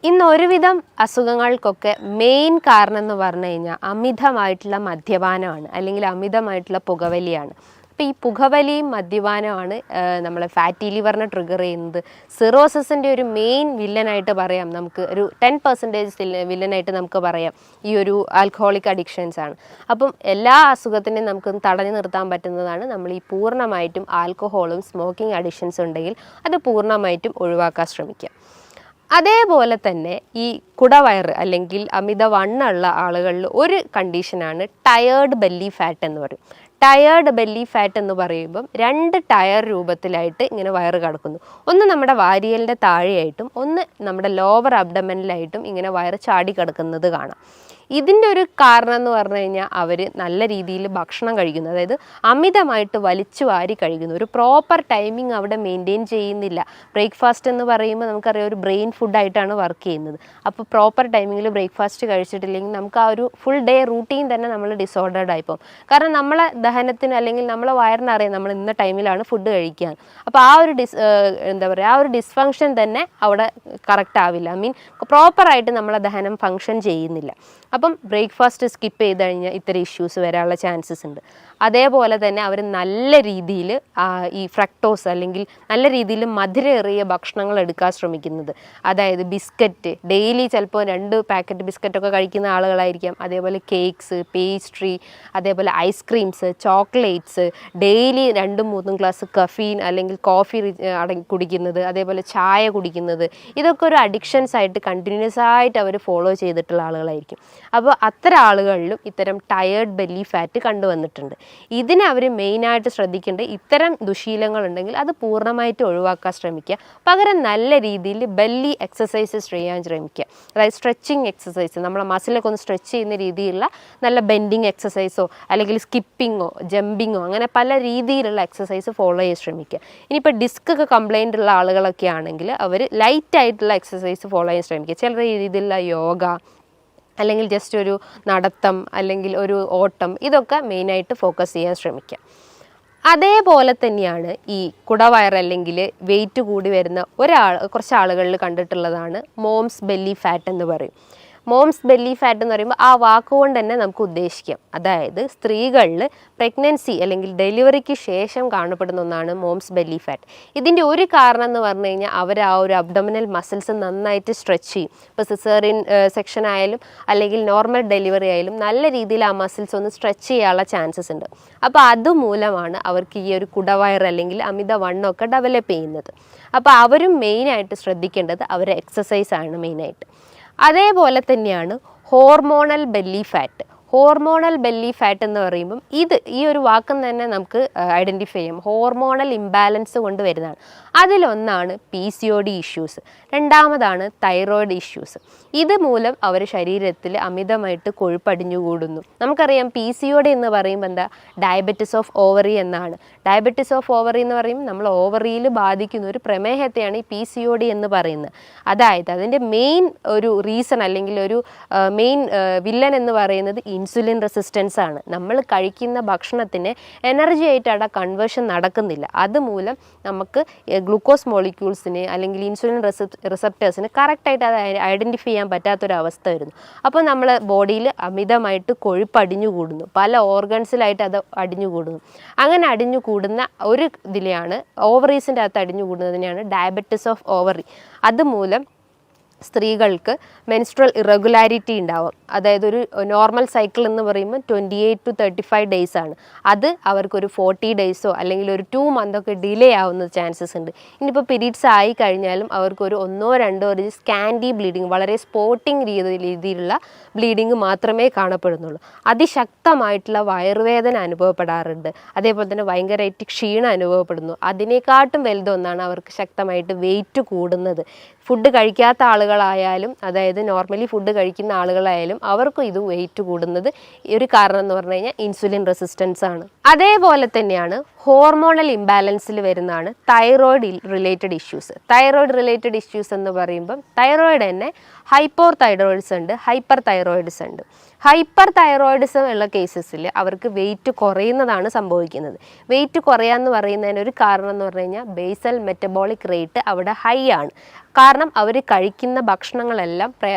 ഇന്ന് ഒരുവിധം അസുഖങ്ങൾക്കൊക്കെ മെയിൻ കാരണം എന്ന് പറഞ്ഞു കഴിഞ്ഞാൽ അമിതമായിട്ടുള്ള മദ്യപാനമാണ്, അല്ലെങ്കിൽ അമിതമായിട്ടുള്ള പുകവലിയാണ്. അപ്പോൾ ഈ പുകവലിയും മദ്യപാനമാണ് നമ്മളെ ഫാറ്റി ലിവറിനെ ട്രിഗർ ചെയ്യുന്നത്. സിറോസിസിൻ്റെ ഒരു മെയിൻ വില്ലനായിട്ട് പറയാം, നമുക്ക് ഒരു 10% വില്ലനായിട്ട് നമുക്ക് പറയാം ഈ ഒരു ആൽക്കഹോളിക് അഡിക്ഷൻസ് ആണ്. അപ്പം എല്ലാ അസുഖത്തിനെയും നമുക്ക് തടഞ്ഞു നിർത്താൻ പറ്റുന്നതാണ് നമ്മൾ ഈ പൂർണ്ണമായിട്ടും ആൽക്കഹോളും സ്മോക്കിംഗ് അഡിക്ഷൻസ് ഉണ്ടെങ്കിൽ അത് പൂർണ്ണമായിട്ടും ഒഴിവാക്കാൻ ശ്രമിക്കുക. അതേപോലെ തന്നെ ഈ കുടവയറ് അല്ലെങ്കിൽ അമിതവണ്ണമുള്ള ആളുകളിൽ ഒരു കണ്ടീഷനാണ് ടയേർഡ് ബെല്ലി ഫാറ്റ് എന്ന് പറയും. ടയേർഡ് ബെല്ലി ഫാറ്റ് എന്ന് പറയുമ്പം 2 ടയർ രൂപത്തിലായിട്ട് ഇങ്ങനെ വയറ് കിടക്കുന്നു. ഒന്ന് നമ്മുടെ വാരിയലിൻ്റെ താഴെയായിട്ടും ഒന്ന് നമ്മുടെ ലോവർ അബ്ഡമനിലായിട്ടും ഇങ്ങനെ വയറ് ചാടി കിടക്കുന്നത് കാണാം. ഇതിൻ്റെ ഒരു കാരണം എന്ന് പറഞ്ഞു കഴിഞ്ഞാൽ അവർ നല്ല രീതിയിൽ ഭക്ഷണം കഴിക്കുന്നു, അതായത് അമിതമായിട്ട് വലിച്ചു വാരി കഴിക്കുന്നു. ഒരു പ്രോപ്പർ ടൈമിംഗ് അവിടെ മെയിൻറ്റെയിൻ ചെയ്യുന്നില്ല. ബ്രേക്ക്ഫാസ്റ്റ് എന്ന് പറയുമ്പോൾ നമുക്കറിയാം ഒരു ബ്രെയിൻ ഫുഡായിട്ടാണ് വർക്ക് ചെയ്യുന്നത്. അപ്പോൾ പ്രോപ്പർ ടൈമിങ്ങിൽ ബ്രേക്ക്ഫാസ്റ്റ് കഴിച്ചിട്ടില്ലെങ്കിൽ നമുക്ക് ആ ഒരു ഫുൾ ഡേ റൂട്ടീൻ തന്നെ നമ്മൾ ഡിസോർഡേർഡ് ആയിപ്പോകും. കാരണം നമ്മളെ ദഹനത്തിന് അല്ലെങ്കിൽ നമ്മളെ വയറിനറിയാം നമ്മൾ ഇന്ന ടൈമിലാണ് ഫുഡ് കഴിക്കുക. അപ്പോൾ ആ ഒരു ആ ഒരു ഡിസ്ഫങ്ഷൻ തന്നെ അവിടെ കറക്റ്റ് ആവില്ല. ഐ മീൻ പ്രോപ്പറായിട്ട് നമ്മളെ ദഹനം ഫങ്ഷൻ ചെയ്യുന്നില്ല. അപ്പം ബ്രേക്ക്ഫാസ്റ്റ് സ്കിപ്പ് ചെയ്ത് കഴിഞ്ഞാൽ ഇത്തരം ഇഷ്യൂസ് വരാനുള്ള ചാൻസസ് ഉണ്ട്. അതേപോലെ തന്നെ അവർ നല്ല രീതിയിൽ ഈ ഫ്രക്ടോസ് അല്ലെങ്കിൽ നല്ല രീതിയിൽ മധുരമേറിയ ഭക്ഷണങ്ങൾ എടുക്കാൻ ശ്രമിക്കുന്നത്. അതായത് ബിസ്ക്കറ്റ് ഡെയിലി ചിലപ്പോൾ 2 പാക്കറ്റ് ബിസ്ക്കറ്റൊക്കെ കഴിക്കുന്ന ആളുകളായിരിക്കാം. അതേപോലെ കേക്ക്സ്, പേസ്ട്രി, അതേപോലെ ice creams, chocolates, daily 2-3 glass caffeine അല്ലെങ്കിൽ കോഫി കുടിക്കുന്നത്, അതേപോലെ ചായ കുടിക്കുന്നത്, ഇതൊക്കെ ഒരു അഡിക്ഷൻസ് ആയിട്ട് കണ്ടിന്യൂസ് ആയിട്ട് അവർ ഫോളോ ചെയ്തിട്ടുള്ള ആളുകളായിരിക്കും. അപ്പോൾ അത്തരം ആളുകളിലും ഇത്തരം ടയേർഡ് ബെല്ലി ഫാറ്റ് കണ്ടുവന്നിട്ടുണ്ട്. ഇതിനെ അവർ മെയിനായിട്ട് ശ്രദ്ധിക്കേണ്ടത് ഇത്തരം ദുശീലങ്ങളുണ്ടെങ്കിൽ അത് പൂർണ്ണമായിട്ട് ഒഴിവാക്കാൻ ശ്രമിക്കുക. പകരം നല്ല രീതിയിൽ ബെല്ലി എക്സസൈസസ് ചെയ്യാൻ ശ്രമിക്കുക. അതായത് സ്ട്രെച്ചിങ് എക്സസൈസ്, നമ്മളെ മസിലൊക്കെ ഒന്ന് സ്ട്രെച്ച് ചെയ്യുന്ന രീതിയിലുള്ള നല്ല ബെൻഡിങ് എക്സസൈസോ അല്ലെങ്കിൽ സ്കിപ്പിങ്ങോ ജമ്പിങ്ങോ അങ്ങനെ പല രീതിയിലുള്ള എക്സസൈസ് ഫോളോ ചെയ്യാൻ ശ്രമിക്കുക. ഇനിയിപ്പോൾ ഡിസ്ക് ഒക്കെ കംപ്ലൈൻ്റ് ഉള്ള ആളുകളൊക്കെ ആണെങ്കിൽ അവർ ലൈറ്റായിട്ടുള്ള എക്സസൈസ് ഫോളോ ചെയ്യാൻ ശ്രമിക്കുക. ചില രീതിയിലുള്ള യോഗ അല്ലെങ്കിൽ ജസ്റ്റ് ഒരു നടത്തം അല്ലെങ്കിൽ ഒരു ഓട്ടം, ഇതൊക്കെ മെയിനായിട്ട് ഫോക്കസ് ചെയ്യാൻ ശ്രമിക്കുക. അതേപോലെ തന്നെയാണ് ഈ കുടവയർ അല്ലെങ്കിൽ വെയിറ്റ് കൂടി വരുന്ന കുറച്ച് ആളുകളിൽ കണ്ടിട്ടുള്ളതാണ് മോംസ് ബെല്ലി ഫാറ്റ് എന്ന് പറയും. മോംസ് ബെല്ലി ഫാറ്റ് എന്ന് പറയുമ്പോൾ ആ വാക്കുകൊണ്ട് തന്നെ നമുക്ക് ഉദ്ദേശിക്കാം, അതായത് സ്ത്രീകളിൽ പ്രഗ്നൻസി അല്ലെങ്കിൽ ഡെലിവറിക്ക് ശേഷം കാണപ്പെടുന്ന ഒന്നാണ് മോംസ് ബെല്ലി ഫാറ്റ്. ഇതിൻ്റെ ഒരു കാരണം എന്ന് പറഞ്ഞു കഴിഞ്ഞാൽ അവർ ആ ഒരു അബ്ഡോമിനൽ മസിൽസ് നന്നായിട്ട് സ്ട്രെച്ച് ചെയ്യും. ഇപ്പോൾ സിസേറിയൻ സെക്ഷൻ ആയാലും അല്ലെങ്കിൽ നോർമൽ ഡെലിവറി ആയാലും നല്ല രീതിയിൽ ആ മസിൽസ് ഒന്ന് സ്ട്രെച്ച് ചെയ്യാനുള്ള ചാൻസസ് ഉണ്ട്. അപ്പോൾ അതുമൂലമാണ് അവർക്ക് ഈ ഒരു കുടവയർ അല്ലെങ്കിൽ അമിതവണ്ണമൊക്കെ ഡെവലപ്പ് ചെയ്യുന്നത്. അപ്പോൾ അവരും മെയിനായിട്ട് ശ്രദ്ധിക്കേണ്ടത് അവരെ എക്സസൈസാണ് മെയിനായിട്ട്. അതേപോലെ തന്നെയാണ് hormonal belly fat. Hormonal belly fat എന്ന് പറയുമ്പം ഈ ഒരു വാക്കിൽ തന്നെ നമുക്ക് ഐഡൻറ്റിഫൈ ചെയ്യാം. ഹോർമോണൽ ഇംബാലൻസ് കൊണ്ട് വരുന്നതാണ്. അതിലൊന്നാണ് PCOD ഇഷ്യൂസ്, രണ്ടാമതാണ് തൈറോയിഡ് ഇഷ്യൂസ്. ഇത് മൂലം അവർ ശരീരത്തിൽ അമിതമായിട്ട് കൊഴുപ്പടിഞ്ഞുകൂടുന്നു. നമുക്കറിയാം PCOD എന്ന് പറയുമ്പോൾ എന്താ, ഡയബറ്റിസ് ഓഫ് ഓവറി എന്നാണ്. ഡയബറ്റിസ് ഓഫ് ഓവറി എന്ന് പറയുമ്പോൾ നമ്മൾ ഓവറിയിൽ ബാധിക്കുന്ന ഒരു പ്രമേഹത്തെയാണ് ഈ PCOD എന്ന് പറയുന്നത്. അതായത് അതിൻ്റെ മെയിൻ ഒരു റീസൺ അല്ലെങ്കിൽ ഒരു മെയിൻ വില്ലൻ എന്ന് പറയുന്നത് ഇൻസുലിൻ റെസിസ്റ്റൻസ് ആണ്. നമ്മൾ കഴിക്കുന്ന ഭക്ഷണത്തിന് എനർജി ആയിട്ട് അവിടെ കൺവേർഷൻ നടക്കുന്നില്ല. അതുമൂലം നമുക്ക് ഗ്ലൂക്കോസ് മോളിക്യൂൾസിന് അല്ലെങ്കിൽ ഇൻസുലിൻ റിസപ്റ്റേഴ്സിന് കറക്റ്റായിട്ട് അത് ഐഡൻറ്റിഫൈ ചെയ്യാൻ പറ്റാത്തൊരവസ്ഥ വരുന്നു. അപ്പോൾ നമ്മൾ ബോഡിയിൽ അമിതമായിട്ട് കൊഴുപ്പ് അടിഞ്ഞുകൂടുന്നു, പല ഓർഗൻസിലായിട്ട് അത് അടിഞ്ഞുകൂടുന്നു. അങ്ങനെ അടിഞ്ഞുകൂടുന്ന ഒരു ഇതിലെയാണ് ഓവറീസിൻ്റെ അകത്ത് അടിഞ്ഞുകൂടുന്നതിനെയാണ് ഡയബറ്റിസ് ഓഫ് ഓവറി. അതുമൂലം സ്ത്രീകൾക്ക് മെൻസ്ട്രൽ ഇറഗുലാരിറ്റി ഉണ്ടാവും. അതായത് ഒരു നോർമൽ സൈക്കിൾ എന്ന് പറയുമ്പോൾ 28 to 35 ഡേയ്സ് ആണ്. അത് അവർക്കൊരു 40 ഡേയ്സോ അല്ലെങ്കിൽ ഒരു 2 മന്തൊക്കെ ഡിലേ ആവുന്ന ചാൻസസ് ഉണ്ട്. ഇനിയിപ്പോൾ പീരീഡ്സ് ആയി കഴിഞ്ഞാലും അവർക്കൊരു 1-2 ഒരു സ്കാൻഡി ബ്ലീഡിങ്, വളരെ സ്പോട്ടിങ് രീതിയിലുള്ള ബ്ലീഡിങ് മാത്രമേ കാണപ്പെടുന്നുള്ളൂ. അതിശക്തമായിട്ടുള്ള വയറുവേദന അനുഭവപ്പെടാറുണ്ട്. അതേപോലെ തന്നെ ഭയങ്കരമായിട്ട് ക്ഷീണം അനുഭവപ്പെടുന്നു. അതിനെക്കാട്ടും വലുതൊന്നാണ് അവർക്ക് ശക്തമായിട്ട് വെയിറ്റ് കൂടുന്നത്. ഫുഡ് കഴിക്കാത്ത ആളുകളായാലും അതായത് നോർമലി ഫുഡ് കഴിക്കുന്ന ആളുകളായാലും അവർക്കും ഇത് വെയിറ്റ് കൂടുന്നത് ഒരു കാരണം എന്ന് പറഞ്ഞു കഴിഞ്ഞാൽ ഇൻസുലിൻ റെസിസ്റ്റൻസ് ആണ്. അതേപോലെ തന്നെയാണ് ഹോർമോണൽ ഇംബാലൻസിൽ വരുന്നതാണ് thyroid related issues. Thyroid related issues എന്ന് പറയുമ്പം തൈറോയിഡ് തന്നെ ഹൈപ്പോർ തൈറോയിഡ്സ് ഉണ്ട്, ഹൈപ്പർ തൈറോയിഡ്സ് ഉണ്ട്. ഹൈപ്പർ തൈറോയിഡിസം ഉള്ള കേസസിൽ അവർക്ക് വെയിറ്റ് കുറയുന്നതാണ് സംഭവിക്കുന്നത്. വെയിറ്റ് കുറയാന്ന് പറയുന്നതിന് ഒരു കാരണം എന്ന് പറഞ്ഞു കഴിഞ്ഞാൽ ബേസൽ മെറ്റബോളിക് റേറ്റ് അവിടെ ഹൈ ആണ്. കാരണം അവർ കഴിക്കുന്ന ഭക്ഷണങ്ങളെല്ലാം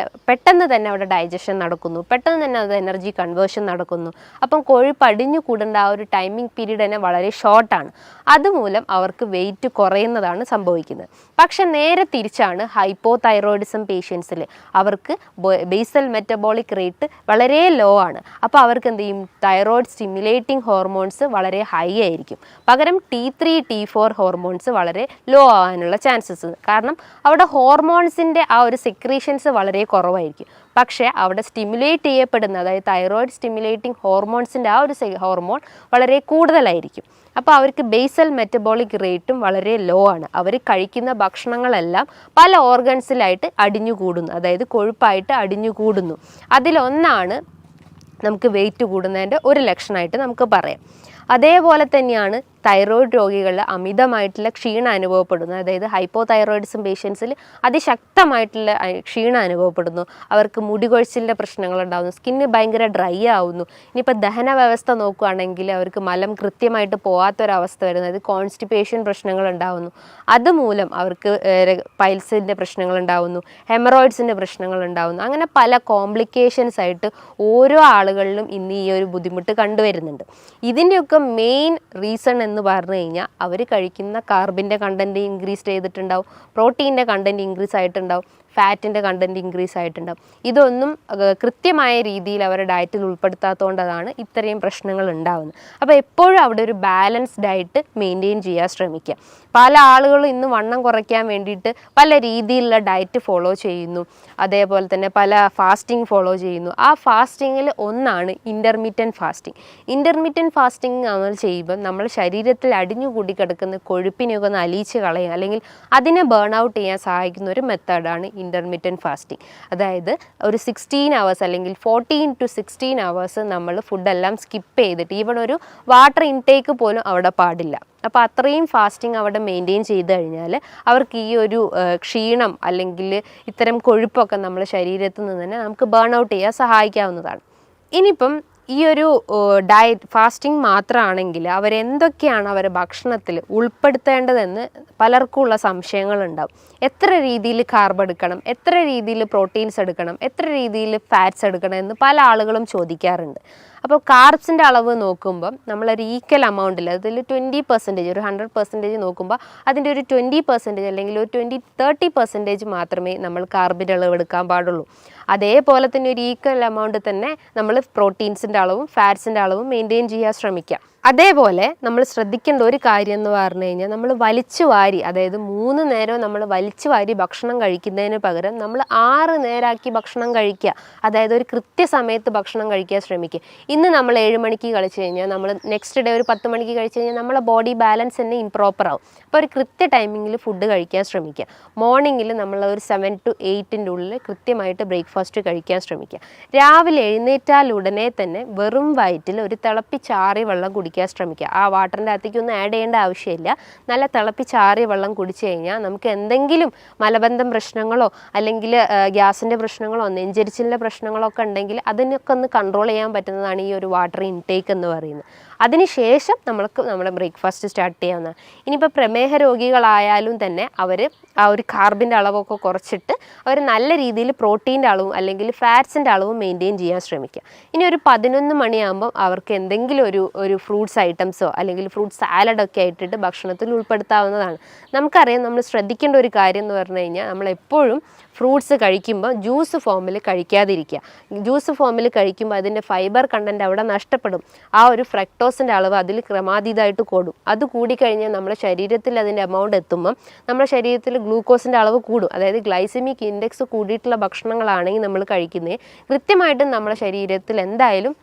പെട്ടെന്ന് തന്നെ അവിടെ ഡൈജഷൻ നടക്കുന്നു, പെട്ടെന്ന് തന്നെ അത് എനർജി കൺവേർഷൻ നടക്കുന്നു. അപ്പം കൊഴുപ്പ് അടിഞ്ഞു കൂടേണ്ട ആ ഒരു ടൈമിംഗ് പീരീഡ് തന്നെ വളരെ ഷോർട്ടാണ്. അതുമൂലം അവർക്ക് വെയിറ്റ് കുറയുന്നതാണ് സംഭവിക്കുന്നത്. പക്ഷെ നേരെ തിരിച്ചാണ് ഹൈപ്പോ തൈറോയിഡിസം പേഷ്യൻസിൽ. അവർക്ക് ബേസൽ മെറ്റബോളിക് റേറ്റ് വളരെ ലോ ആണ്. അപ്പോൾ അവർക്ക് എന്ത് ചെയ്യും, തൈറോയിഡ് സ്റ്റിമുലേറ്റിംഗ് ഹോർമോൺസ് വളരെ ഹൈ ആയിരിക്കും. പകരം T3 T4 ഹോർമോൺസ് വളരെ ലോ ആവാനുള്ള ചാൻസസ്. കാരണം അവിടെ ഹോർമോൺസിൻ്റെ ആ ഒരു സെക്രീഷൻസ് വളരെ കുറവായിരിക്കും. പക്ഷേ അവിടെ സ്റ്റിമുലേറ്റ് ചെയ്യപ്പെടുന്ന അതായത് തൈറോയിഡ് സ്റ്റിമുലേറ്റിംഗ് ഹോർമോൺസിൻ്റെ ആ ഒരു ഹോർമോൺ വളരെ കൂടുതലായിരിക്കും. അപ്പോൾ അവർക്ക് ബേസൽ മെറ്റബോളിക് റേറ്റും വളരെ ലോ ആണ്. അവർ കഴിക്കുന്ന ഭക്ഷണങ്ങളെല്ലാം പല ഓർഗൻസിലായിട്ട് അടിഞ്ഞു കൂടുന്നു, അതായത് കൊഴുപ്പായിട്ട് അടിഞ്ഞു കൂടുന്നു. അതിലൊന്നാണ് നമുക്ക് വെയിറ്റ് കൂടുന്നതിൻ്റെ ഒരു ലക്ഷണമായിട്ട് നമുക്ക് പറയാം. അതേപോലെ തന്നെയാണ് തൈറോയിഡ് രോഗികളിൽ അമിതമായിട്ടുള്ള ക്ഷീണം അനുഭവപ്പെടുന്നു. അതായത് ഹൈപ്പോ തൈറോയിഡിസം പേഷ്യൻസിൽ അതിശക്തമായിട്ടുള്ള ക്ഷീണം അനുഭവപ്പെടുന്നു. അവർക്ക് മുടികൊഴിച്ചിലിൻ്റെ പ്രശ്നങ്ങളുണ്ടാകുന്നു, സ്കിന്ന് ഭയങ്കര ഡ്രൈ ആവുന്നു. ഇനിയിപ്പോൾ ദഹന വ്യവസ്ഥ നോക്കുകയാണെങ്കിൽ അവർക്ക് മലം കൃത്യമായിട്ട് പോകാത്തൊരവസ്ഥ വരുന്നു, അതായത് കോൺസ്റ്റിപ്പേഷൻ പ്രശ്നങ്ങളുണ്ടാകുന്നു. അതുമൂലം അവർക്ക് പൈൽസിൻ്റെ പ്രശ്നങ്ങളുണ്ടാകുന്നു, ഹെമറോയിഡ്സിൻ്റെ പ്രശ്നങ്ങളുണ്ടാകുന്നു. അങ്ങനെ പല കോംപ്ലിക്കേഷൻസ് ആയിട്ട് ഓരോ ആളുകളിലും ഇന്ന് ഈ ഒരു ബുദ്ധിമുട്ട് കണ്ടുവരുന്നുണ്ട്. ഇതിൻ്റെയൊക്കെ മെയിൻ റീസൺ എന്ന് പറഞ്ഞു കഴിഞ്ഞാൽ അവർ കഴിക്കുന്ന കാർബിൻ്റെ കണ്ടൻറ്റ് ഇൻക്രീസ് ചെയ്തിട്ടുണ്ടാവും, പ്രോട്ടീൻ്റെ കണ്ടൻറ്റ് ഇൻക്രീസ് ആയിട്ടുണ്ടാവും, ഫാറ്റിൻ്റെ കണ്ടൻറ്റ് ഇൻക്രീസ് ആയിട്ടുണ്ടാവും. ഇതൊന്നും കൃത്യമായ രീതിയിൽ അവരുടെ ഡയറ്റിൽ ഉൾപ്പെടുത്താത്തതുകൊണ്ടാണ് ഇത്രയും പ്രശ്നങ്ങൾ ഉണ്ടാകുന്നത്. അപ്പോൾ എപ്പോഴും അവിടെ ഒരു ബാലൻസ് ഡയറ്റ് മെയിൻറ്റെയിൻ ചെയ്യാൻ ശ്രമിക്കുക. പല ആളുകളും ഇന്ന് വണ്ണം കുറയ്ക്കാൻ വേണ്ടിയിട്ട് പല രീതിയിലുള്ള ഡയറ്റ് ഫോളോ ചെയ്യുന്നു, അതേപോലെ തന്നെ പല ഫാസ്റ്റിംഗ് ഫോളോ ചെയ്യുന്നു. ആ ഫാസ്റ്റിങ്ങിൽ ഒന്നാണ് ഇൻ്റർമീഡിയൻറ്റ് ഫാസ്റ്റിംഗ്. ഇൻ്റർമീഡിയൻറ്റ് ഫാസ്റ്റിംഗ് നമ്മൾ ചെയ്യുമ്പം നമ്മൾ ശരീരത്തിൽ അടിഞ്ഞു കൂടി കിടക്കുന്ന കൊഴുപ്പിനെയൊക്കെ ഒന്ന് അലിയിച്ച് കളയും, അല്ലെങ്കിൽ അതിനെ ബേൺ ഔട്ട് ചെയ്യാൻ സഹായിക്കുന്ന ഒരു മെത്തേഡാണ് ഇൻ്റർമീഡിയൻറ്റ് ഫാസ്റ്റിംഗ്. അതായത് ഒരു 16 hours അല്ലെങ്കിൽ 14 to 16 hours നമ്മൾ ഫുഡെല്ലാം സ്കിപ്പ് ചെയ്തിട്ട് ഈവൺ ഒരു വാട്ടർ ഇൻടേക്ക് പോലും അവിടെ പാടില്ല. അപ്പോൾ അത്രയും ഫാസ്റ്റിംഗ് അവിടെ മെയിൻറ്റെയിൻ ചെയ്ത് കഴിഞ്ഞാൽ അവർക്ക് ഈ ഒരു ക്ഷീണം അല്ലെങ്കിൽ ഇത്തരം കൊഴുപ്പൊക്കെ നമ്മുടെ ശരീരത്തിൽ നിന്ന് തന്നെ നമുക്ക് ബേൺ ഔട്ട് ചെയ്യാൻ സഹായിക്കാവുന്നതാണ്. ഇനിയിപ്പം ഈ ഒരു ഡയറ്റ് ഫാസ്റ്റിംഗ് മാത്രമാണെങ്കിൽ അവരെന്തൊക്കെയാണ് അവരുടെ ഭക്ഷണത്തിൽ ഉൾപ്പെടുത്തേണ്ടതെന്ന് പലർക്കുമുള്ള സംശയങ്ങളുണ്ടാവും. എത്ര രീതിയിൽ കാർബ് എടുക്കണം, എത്ര രീതിയിൽ പ്രോട്ടീൻസ് എടുക്കണം, എത്ര രീതിയിൽ ഫാറ്റ്സ് എടുക്കണം എന്ന് പല ആളുകളും ചോദിക്കാറുണ്ട്. അപ്പോൾ കാർബ്സിൻ്റെ അളവ് നോക്കുമ്പം നമ്മളൊരു ഈക്വൽ എമൗണ്ടിൽ അതിൽ 20%, ഒരു 100% നോക്കുമ്പോൾ അതിൻ്റെ ഒരു 20% അല്ലെങ്കിൽ ഒരു 20-30% മാത്രമേ നമ്മൾ കാർബിൻ്റെ അളവ് എടുക്കാൻ പാടുള്ളൂ. അതേപോലെ തന്നെ ഒരു ഈക്വൽ എമൗണ്ട് തന്നെ നമ്മൾ പ്രോട്ടീൻസിൻ്റെ അളവും ഫാറ്റ്സിൻ്റെ അളവും മെയിൻറ്റെയിൻ ചെയ്യാൻ ശ്രമിക്കാം. അതേപോലെ നമ്മൾ ശ്രദ്ധിക്കേണ്ട ഒരു കാര്യം എന്ന് പറഞ്ഞു കഴിഞ്ഞാൽ നമ്മൾ വലിച്ചു വാരി, അതായത് 3 നേരം നമ്മൾ വലിച്ചു വാരി ഭക്ഷണം കഴിക്കുന്നതിന് പകരം നമ്മൾ 6 നേരമാക്കി ഭക്ഷണം കഴിക്കുക. അതായത് ഒരു കൃത്യസമയത്ത് ഭക്ഷണം കഴിക്കാൻ ശ്രമിക്കുക. ഇന്ന് നമ്മൾ 7 മണിക്ക് കഴിച്ചു കഴിഞ്ഞാൽ നമ്മൾ നെക്സ്റ്റ് ഡേ ഒരു 10 മണിക്ക് കഴിച്ചു കഴിഞ്ഞാൽ നമ്മളെ ബോഡി ബാലൻസ് തന്നെ ഇംപ്രോപ്പർ ആവും. അപ്പോൾ ഒരു കൃത്യ ടൈമിങ്ങിൽ ഫുഡ് കഴിക്കാൻ ശ്രമിക്കുക. മോർണിംഗിൽ നമ്മൾ ഒരു 7 to 8 ഉള്ളിൽ കൃത്യമായിട്ട് ബ്രേക്ക്ഫാസ്റ്റ് കഴിക്കാൻ ശ്രമിക്കുക. രാവിലെ എഴുന്നേറ്റാൽ ഉടനെ തന്നെ വെറും വയറ്റിൽ ഒരു തിളപ്പിച്ചാറിയ വെള്ളം കുടിക്കാൻ ശ്രമിക്കുക. ആ വാട്ടറിൻ്റെ അകത്തേക്കൊന്നും ആഡ് ചെയ്യേണ്ട ആവശ്യമില്ല. നല്ല തിളപ്പിച്ചാറിയ വെള്ളം കുടിച്ചു കഴിഞ്ഞാൽ നമുക്ക് എന്തെങ്കിലും മലബന്ധം പ്രശ്നങ്ങളോ അല്ലെങ്കിൽ ഗ്യാസിൻ്റെ പ്രശ്നങ്ങളോ നെഞ്ചരിച്ചിലിൻ്റെ പ്രശ്നങ്ങളോ ഒക്കെ ഉണ്ടെങ്കിൽ അതിനൊക്കെ ഒന്ന് കൺട്രോൾ ചെയ്യാൻ പറ്റുന്നതാണ് ഈ ഒരു വാട്ടർ ഇൻടേക്ക് എന്ന് പറയുന്നത്. അതിനുശേഷം നമ്മൾക്ക് നമ്മുടെ ബ്രേക്ക്ഫാസ്റ്റ് സ്റ്റാർട്ട് ചെയ്യാവുന്നതാണ്. ഇനിയിപ്പോൾ പ്രമേഹ രോഗികളായാലും തന്നെ അവർ ആ ഒരു കാർബിൻ്റെ അളവൊക്കെ കുറച്ചിട്ട് അവർ നല്ല രീതിയിൽ പ്രോട്ടീൻ്റെ അളവും അല്ലെങ്കിൽ ഫാറ്റ്സിൻ്റെ അളവും മെയിൻറ്റെയിൻ ചെയ്യാൻ ശ്രമിക്കുക. ഇനി ഒരു 11 മണിയാകുമ്പം അവർക്ക് എന്തെങ്കിലും ഒരു ഫ്രൂട്ട്സ് ഐറ്റംസോ അല്ലെങ്കിൽ ഫ്രൂട്ട് സാലഡൊക്കെ ആയിട്ടിട്ട് ഭക്ഷണത്തിൽ ഉൾപ്പെടുത്താവുന്നതാണ്. നമുക്കറിയാം, നമ്മൾ ശ്രദ്ധിക്കേണ്ട ഒരു കാര്യം എന്ന് പറഞ്ഞു കഴിഞ്ഞാൽ നമ്മളെപ്പോഴും ഫ്രൂട്ട്സ് കഴിക്കുമ്പോൾ ജ്യൂസ് ഫോമിൽ കഴിക്കാതിരിക്കുക. ജ്യൂസ് ഫോമിൽ കഴിക്കുമ്പോൾ അതിൻ്റെ ഫൈബർ കണ്ടൻറ്റ് അവിടെ നഷ്ടപ്പെടും. ആ ഒരു ഫ്രക്ടോസിൻ്റെ അളവ് അതിൽ ക്രമാതീതമായിട്ട് കൂടും. അത് കൂടിക്കഴിഞ്ഞാൽ നമ്മുടെ ശരീരത്തിൽ അതിൻ്റെ എമൗണ്ട് എത്തുമ്പം നമ്മുടെ ശരീരത്തിൽ ഗ്ലൂക്കോസിൻ്റെ അളവ് കൂടും. അതായത് ഗ്ലൈസമിക് ഇൻഡെക്സ് കൂടിയിട്ടുള്ള ഭക്ഷണങ്ങളാണെങ്കിൽ നമ്മൾ കഴിക്കുന്നത് കൃത്യമായിട്ടും നമ്മുടെ ശരീരത്തിൽ എന്തായാലും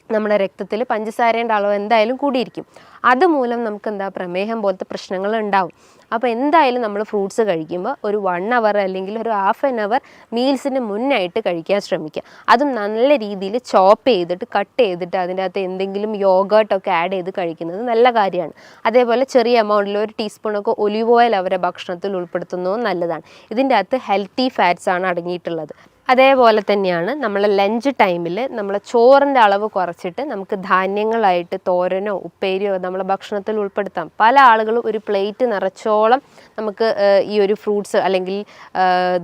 നമ്മുടെ രക്തത്തിൽ പഞ്ചസാരയുടെ അളവ് എന്തായാലും കൂടിയിരിക്കും. അതുമൂലം നമുക്ക് പ്രമേഹം പോലത്തെ പ്രശ്നങ്ങൾ ഉണ്ടാവും. അപ്പോൾ എന്തായാലും നമ്മൾ ഫ്രൂട്ട്സ് കഴിക്കുമ്പോൾ ഒരു 1 hour അല്ലെങ്കിൽ ഒരു ഹാഫ് ആൻ അവർ മീൽസിന് മുന്നായിട്ട് കഴിക്കാൻ ശ്രമിക്കുക. അതും നല്ല രീതിയിൽ ചോപ്പ് ചെയ്തിട്ട് കട്ട് ചെയ്തിട്ട് അതിൻ്റെ അകത്ത് എന്തെങ്കിലും യോഗേർട്ടൊക്കെ ആഡ് ചെയ്ത് കഴിക്കുന്നത് നല്ല കാര്യമാണ്. അതേപോലെ ചെറിയ എമൗണ്ടിൽ 1 ടീസ്പൂണൊക്കെ ഒലിവ് ഓയിൽ അവരെ ഭക്ഷണത്തിൽ ഉൾപ്പെടുത്തുന്നതും നല്ലതാണ്. ഇതിൻ്റെ അകത്ത് ഹെൽത്തി ഫാറ്റ്സ് ആണ് അടങ്ങിയിട്ടുള്ളത്. അതേപോലെ തന്നെയാണ് നമ്മൾ ലഞ്ച് ടൈമിൽ നമ്മൾ ചോറിൻ്റെ അളവ് കുറച്ചിട്ട് നമുക്ക് ധാന്യങ്ങളായിട്ട് തോരനോ ഉപ്പേരിയോ നമ്മളെ ഭക്ഷണത്തിൽ ഉൾപ്പെടുത്താം. പല ആളുകളും ഒരു പ്ലേറ്റ് നിറച്ചോളം നമുക്ക് ഈ ഒരു ഫ്രൂട്ട്സ് അല്ലെങ്കിൽ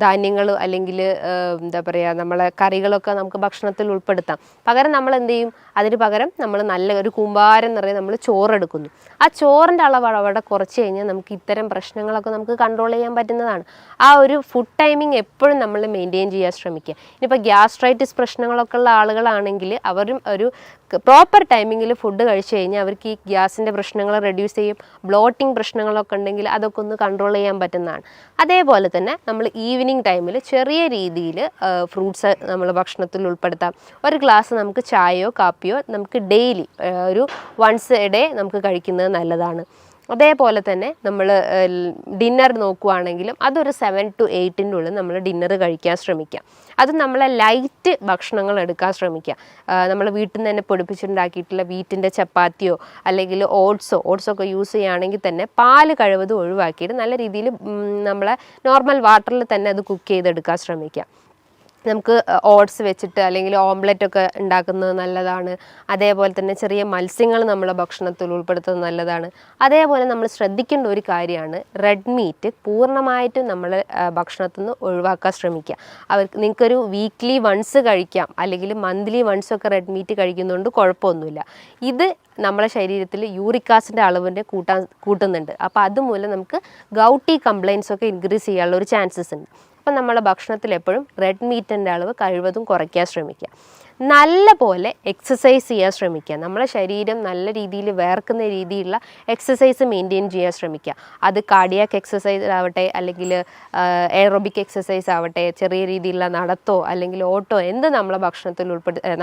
ധാന്യങ്ങൾ അല്ലെങ്കിൽ എന്താ പറയുക നമ്മളെ കറികളൊക്കെ നമുക്ക് ഭക്ഷണത്തിൽ ഉൾപ്പെടുത്താം. പകരം നമ്മൾ എന്ത് ചെയ്യും, അതിന് പകരം നമ്മൾ നല്ല ഒരു കൂമ്പാരം നിറയെ നമ്മൾ ചോറെടുക്കുന്നു. ആ ചോറിൻ്റെ അളവ് അവിടെ കുറച്ച് കഴിഞ്ഞാൽ നമുക്ക് ഇത്തരം പ്രശ്നങ്ങളൊക്കെ നമുക്ക് കൺട്രോൾ ചെയ്യാൻ പറ്റുന്നതാണ്. ആ ഒരു ഫുഡ് ടൈമിങ് എപ്പോഴും നമ്മൾ മെയിൻറ്റെയിൻ ചെയ്യാൻ ശ്രമിക്കുക. ഇനിയിപ്പോൾ ഗ്യാസ്ട്രൈറ്റിസ് പ്രശ്നങ്ങളൊക്കെ ഉള്ള ആളുകളാണെങ്കിൽ അവരും ഒരു പ്രോപ്പർ ടൈമിങ്ങിൽ ഫുഡ് കഴിച്ചു കഴിഞ്ഞാൽ അവർക്ക് ഈ ഗ്യാസിൻ്റെ പ്രശ്നങ്ങൾ റെഡ്യൂസ് ചെയ്യും. ബ്ലോട്ടിങ് പ്രശ്നങ്ങളൊക്കെ ഉണ്ടെങ്കിൽ അതൊക്കെ ഒന്ന് കൺട്രോൾ ചെയ്യാൻ പറ്റുന്നതാണ്. അതേപോലെ തന്നെ നമ്മൾ ഈവനിങ് ടൈമിൽ ചെറിയ രീതിയിൽ ഫ്രൂട്ട്സ് നമ്മൾ ഭക്ഷണത്തിൽ ഉൾപ്പെടുത്താം. ഒരു ഗ്ലാസ് നമുക്ക് ചായയോ കാപ്പിയോ നമുക്ക് ഡെയിലി ഒരു വൺസ് എ ഡേ നമുക്ക് കഴിക്കുന്നത് നല്ലതാണ്. അതേപോലെ തന്നെ നമ്മൾ ഡിന്നർ നോക്കുവാണെങ്കിലും അതൊരു 7 to 8 ഉള്ളിൽ നമ്മൾ ഡിന്നർ കഴിക്കാൻ ശ്രമിക്കുക. അത് നമ്മളെ ലൈറ്റ് ഭക്ഷണങ്ങൾ എടുക്കാൻ ശ്രമിക്കുക. നമ്മൾ വീട്ടിൽ നിന്ന് തന്നെ പൊടിപ്പിച്ചുണ്ടാക്കിയിട്ടുള്ള വീറ്റിൻ്റെ ചപ്പാത്തിയോ അല്ലെങ്കിൽ ഓട്സൊക്കെ യൂസ് ചെയ്യുകയാണെങ്കിൽ തന്നെ പാല് കഴിവതും ഒഴിവാക്കിയിട്ട് നല്ല രീതിയിൽ നമ്മളെ നോർമൽ വാട്ടറിൽ തന്നെ അത് കുക്ക് ചെയ്തെടുക്കാൻ ശ്രമിക്കുക. നമുക്ക് ഓട്സ് വെച്ചിട്ട് അല്ലെങ്കിൽ ഓംലെറ്റ് ഒക്കെ ഉണ്ടാക്കുന്നത് നല്ലതാണ്. അതേപോലെ തന്നെ ചെറിയ മത്സ്യങ്ങൾ നമ്മളെ ഭക്ഷണത്തിൽ ഉൾപ്പെടുത്തുന്നത് നല്ലതാണ്. അതേപോലെ നമ്മൾ ശ്രദ്ധിക്കേണ്ട ഒരു കാര്യമാണ് റെഡ് മീറ്റ് പൂർണ്ണമായിട്ടും നമ്മൾ ഭക്ഷണത്തിൽ നിന്ന് ഒഴിവാക്കാൻ ശ്രമിക്കുക. നിങ്ങൾക്കൊരു വീക്ക്ലി വൺസ് കഴിക്കാം അല്ലെങ്കിൽ മന്ത്ലി വൺസ് ഒക്കെ റെഡ് മീറ്റ് കഴിക്കുന്നതുകൊണ്ട് കുഴപ്പമൊന്നുമില്ല. ഇത് നമ്മളെ ശരീരത്തിൽ യൂറിക് ആസിഡിൻ്റെ അളവിൻ്റെ കൂട്ടുന്നുണ്ട്. അപ്പോൾ അതുമൂലം നമുക്ക് ഗൗട്ടി കംപ്ലയിൻസ് ഒക്കെ ഇൻക്രീസ് ചെയ്യാനുള്ള ഒരു ചാൻസസ് ഉണ്ട്. അപ്പം നമ്മളെ ഭക്ഷണത്തിൽ എപ്പോഴും റെഡ് മീറ്റിൻ്റെ അളവ് കഴിവതും കുറയ്ക്കാൻ ശ്രമിക്കുക. നല്ല പോലെ എക്സസൈസ് ചെയ്യാൻ ശ്രമിക്കുക. നമ്മളെ ശരീരം നല്ല രീതിയിൽ വേർക്കുന്ന രീതിയിലുള്ള എക്സസൈസ് മെയിൻറ്റെയിൻ ചെയ്യാൻ ശ്രമിക്കുക. അത് കാർഡിയാക് എക്സസൈസ് ആവട്ടെ അല്ലെങ്കിൽ എയറോബിക് എക്സസൈസ് ആവട്ടെ, ചെറിയ രീതിയിലുള്ള നടത്തോ അല്ലെങ്കിൽ ഓട്ടോ എന്ത് നമ്മളെ ഭക്ഷണത്തിൽ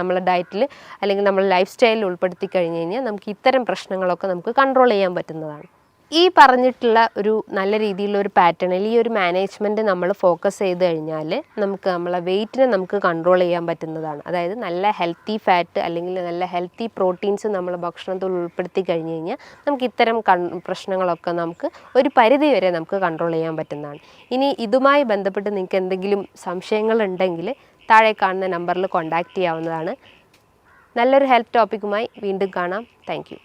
നമ്മളെ ഡയറ്റിൽ അല്ലെങ്കിൽ നമ്മളെ ലൈഫ് സ്റ്റൈലിൽ ഉൾപ്പെടുത്തി കഴിഞ്ഞ് കഴിഞ്ഞാൽ നമുക്ക് ഇത്തരം പ്രശ്നങ്ങളൊക്കെ നമുക്ക് കൺട്രോൾ ചെയ്യാൻ പറ്റുന്നതാണ്. ഈ പറഞ്ഞിട്ടുള്ള ഒരു നല്ല രീതിയിലുള്ള ഒരു പാറ്റേണിൽ ഈ ഒരു മാനേജ്മെൻറ്റ് നമ്മൾ ഫോക്കസ് ചെയ്ത് കഴിഞ്ഞാൽ നമുക്ക് നമ്മളെ വെയിറ്റിനെ നമുക്ക് കൺട്രോൾ ചെയ്യാൻ പറ്റുന്നതാണ്. അതായത് നല്ല ഹെൽത്തി ഫാറ്റ് അല്ലെങ്കിൽ നല്ല ഹെൽത്തി പ്രോട്ടീൻസ് നമ്മൾ ഭക്ഷണത്തിൽ ഉൾപ്പെടുത്തി കഴിഞ്ഞ് കഴിഞ്ഞാൽ നമുക്ക് ഇത്തരം പ്രശ്നങ്ങളൊക്കെ നമുക്ക് ഒരു പരിധി വരെ നമുക്ക് കൺട്രോൾ ചെയ്യാൻ പറ്റുന്നതാണ്. ഇനി ഇതുമായി ബന്ധപ്പെട്ട് നിങ്ങൾക്ക് എന്തെങ്കിലും സംശയങ്ങളുണ്ടെങ്കിൽ താഴെ കാണുന്ന നമ്പറിൽ കോൺടാക്റ്റ് ചെയ്യാവുന്നതാണ്. നല്ലൊരു ഹെൽത്ത് ടോപ്പിക്കുമായി വീണ്ടും കാണാം. Thank you.